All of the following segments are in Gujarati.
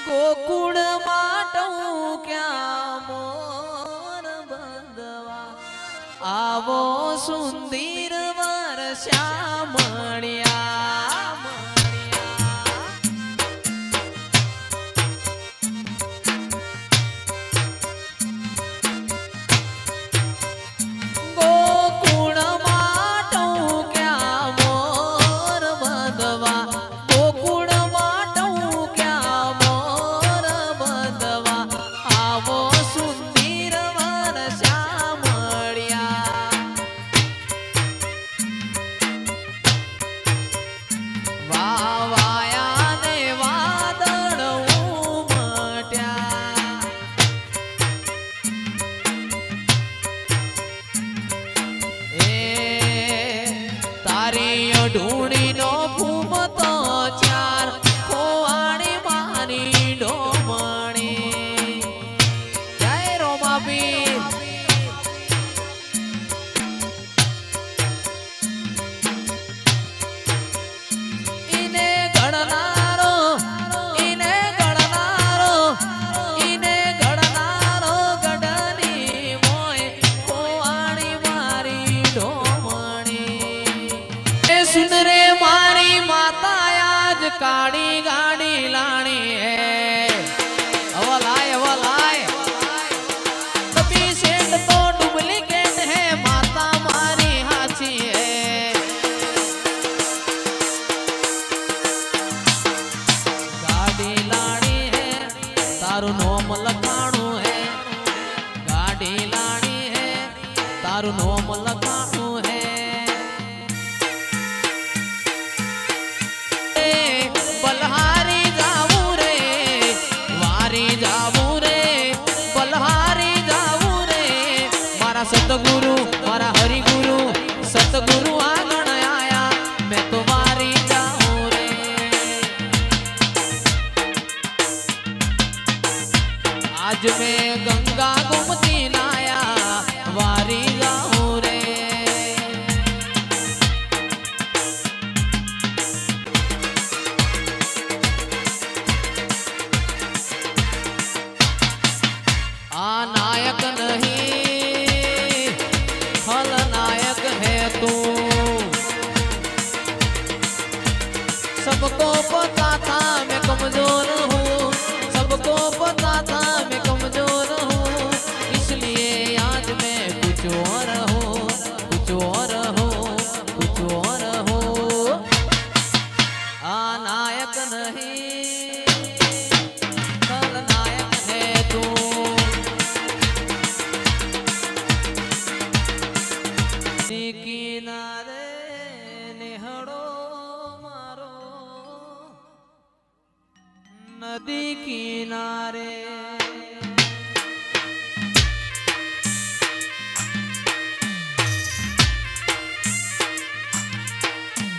ગોકુળ માટું ક્યાં મોર બંધવા આવો સુંદર વર્ષા મળ્યા ગોકુળ માટું ક્યાં મોર બંધવા ગોકુળ માટું ક્યાં મોર બંધવા આવો સુંદર વર્ષા મળ્યા વાવાયા ને વાદળ ઉમટ્યા એ તારી અઢૂણી નો ફૂમતો ચાર ખોવાણી મારી ડોમણી જય રોમાપીર ઈને ગણનારો ઈને ગણનારો ઈને ગણનારો ગઢની મોય ખોવાણી મારી ડોમણી એ સુંદરે મારી માતા આજ કાળી ગાડી લાણી હે અવલાય કભી સેठ તો ડુપ્લિકેટ હે માતા મારી હાચી હે गाड़ी लाड़ी है तारू नोम लखाणू है गाड़ी लाड़ी है तारू नोम लखाणू है बलहारी जावू रे वारी जावू रे बलहारी जावू रे मारा सतगुरु मारा हरिगुरु सतगुरु आंगण आया मैं तो वारी जाऊं रे आज मैं गंगा गोमती नाया वारी जाऊं रे आ नायक नहीं खलनायक है तू सबको पता था मैं कमजोर हूँ सबको पता था मैं कमजोर हूँ इसलिए आज मैं कुछ और हूँ कुछ और हूँ कुछ और हूँ आ नायक नहीं खलनायक है तू किनारे निहड़ो मारो नदी किनारे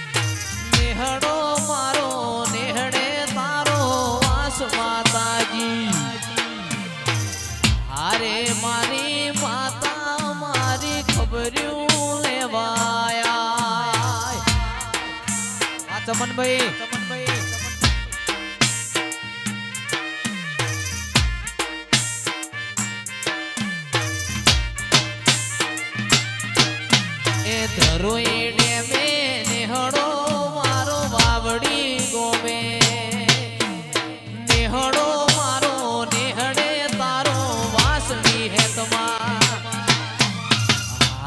निहड़ो मारो निहड़े तारो वास माताजी हारे मारी माता मारी खबरियों लेवाया चमन भाई ए धरोईडे में निहड़ो मारो वावड़ी गोमे निहड़ो मारो निहड़े तारो वासनी है तुम्हारा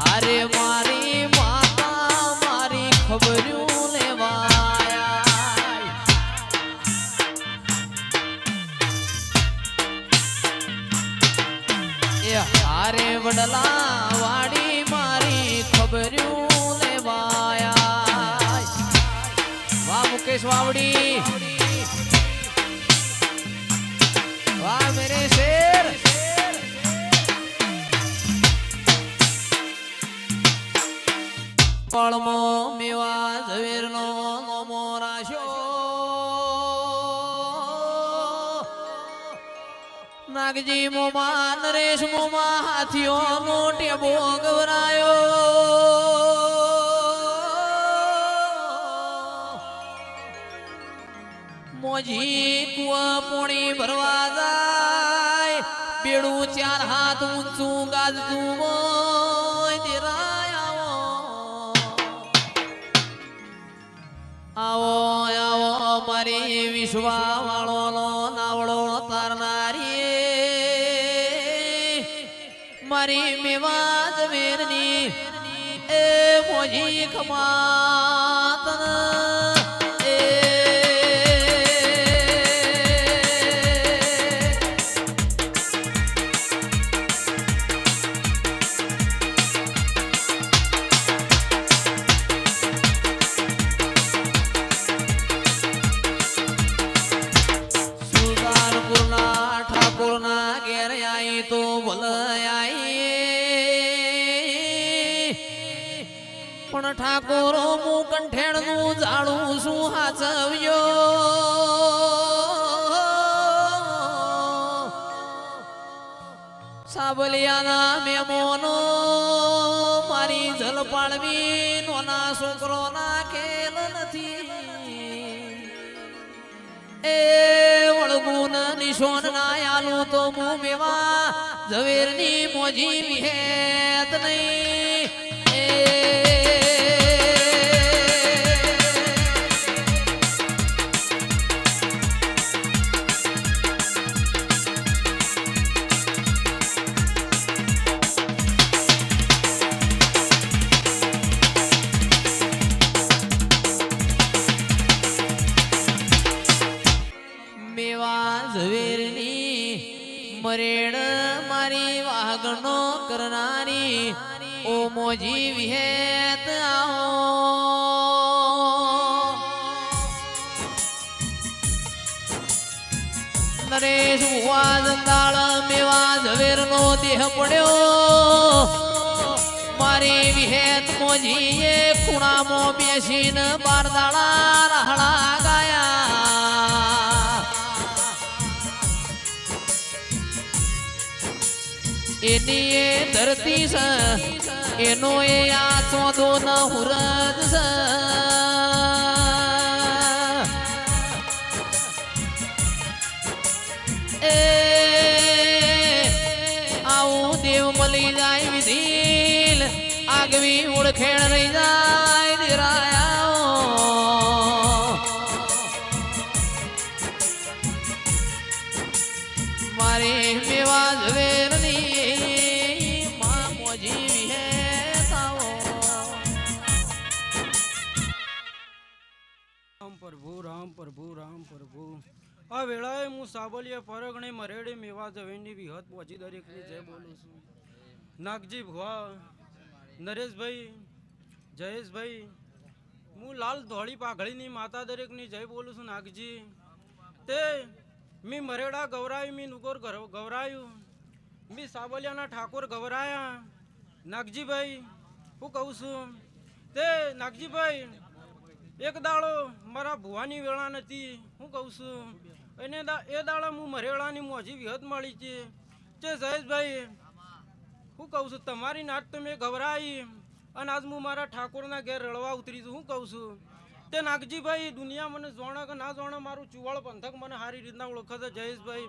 हारे मारी माता मारी खबरियों लेवाया ये हारे वडला वाड़ी मारी खबरियों लेवाया वाह मुकेश वावड़ी वाह मेरे शेर पळमो मेवा ઝવેરનો મોમો રાશો નાગજી મોમા નરેશ મોમા હાથીઓનો ટેબો ગવરાયો મોજી કુવા પોણી ભરવા જાય બેડું ચાર હાથ ઊંચું ગાજતું હોય દેરાય આવો આવો મારી વિશ્વા વાળો નાવડો તારનારી મારી મેવાજ વેરની એ મોજી ખમાતન પણ ઠાકોરો મુ કંઠેણ નું જાળું શું હાચવ્યો સાબલિયાના મેમોનો મારી જલપાળવી નોના છોકરો ના ખેલ નથી એ વળગુન નિશોન ના આલું તો મુ મેવા ઝવેરની મોજી વિહેત નહીં મરેડ મારી વાગણો કરનારી ઓ મોજી વિહેત આવો નરેશ ઉવા જંદાળ મેવા ઝવેરનો દેહ પડ્યો મારી વિહેત મોજીએ ખૂણામાં બેસીને બારદાળા રહડા ગાયા એની એ ધરતી છે એનો એ આ ચોદો ન હુરદ છે આવું દેવ મળી જાય વિધિલ આગવી ઓળખેણ રહી જાય દેરાયા મારે મેવા ઝવેરની રામ પ્રભુ આ વેળાએ હું સાબલિયા પરગણે મરેડે મેવા જવેરની વિહત પહોંચી દરેકની જય બોલું છું નાગજી ભુવા નરેશભાઈ જયેશભાઈ હું લાલ ધોળી પાઘડીની માતા દરેકની જય બોલું છું નાગજી તે મી મરેડા ગવરાયું મી નુગોર ગવરાયું મી સાબલિયાના ઠાકોર ગવરાયા નાગજીભાઈ હું કહું છું તે નાગજીભાઈ એક દાડો મારા ભુવાની વેળા નથી હું કહું છું અને એ દાડા હું મરેડાની મોજી વિહત મળી છે તે જયેશભાઈ હું કહું છું તમારી નાટ તો મેં ગભરાઈ અને આજ હું મારા ઠાકોરના ઘેર રળવા ઉતરી છું હું કહું છું તે નાગજીભાઈ દુનિયા મને જોણે કે ના જોણે મારું ચુવાળ પંથક મને સારી રીતના ઓળખે છે જયેશભાઈ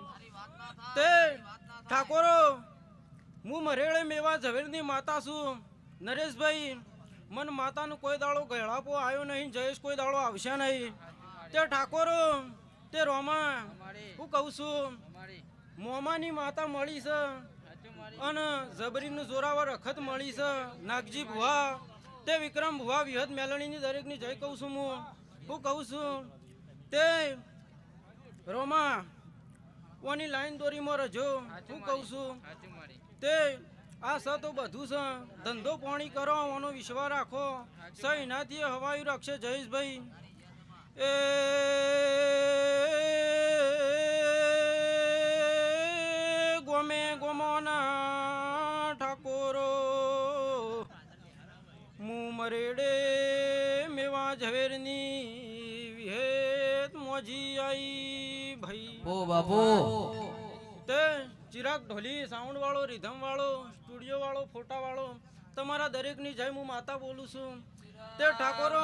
તે ઠાકોરો હું મરેડે મેવા ઝવેરની માતા છું નરેશભાઈ મન માતાનો કોઈ દાડો ગળાપો આવ્યો નહીં જયેશ કોઈ દાડો આવશે નહીં તે ઠાકોરો તે રોમા હું કહું છું મોમાની માતા મળી છે અને જબરીનું જોરાવર અખત મળી છે નાગજી ભુવા તે વિક્રમ ભુવા વિહત મેલણીની દરેકની જય કહું છું હું કહું છું તે રોમા ઓની લાઈન દોરીમાં રજો હું કહું છું તે આ સ તો બધું છે ધંધો પાણી કરો ઓનો વિશ્વાસ રાખો સ એનાથી હવાયું રાખશે જયેશભાઈ એ ગોમે ગોમોના ઠાકોરો મું મરેડે મેવા ઝવેરની વિહેત મોજી આઈ ભાઈ ઓ બાપુ તે ચિરાગ ઢોલી સાઉન્ડ વાળો રિધમ વાળો સ્ટુડિયો વાળો ફોટા વાળો તમારા દરેકની જય હું માતા બોલું છું તે ઠાકોરો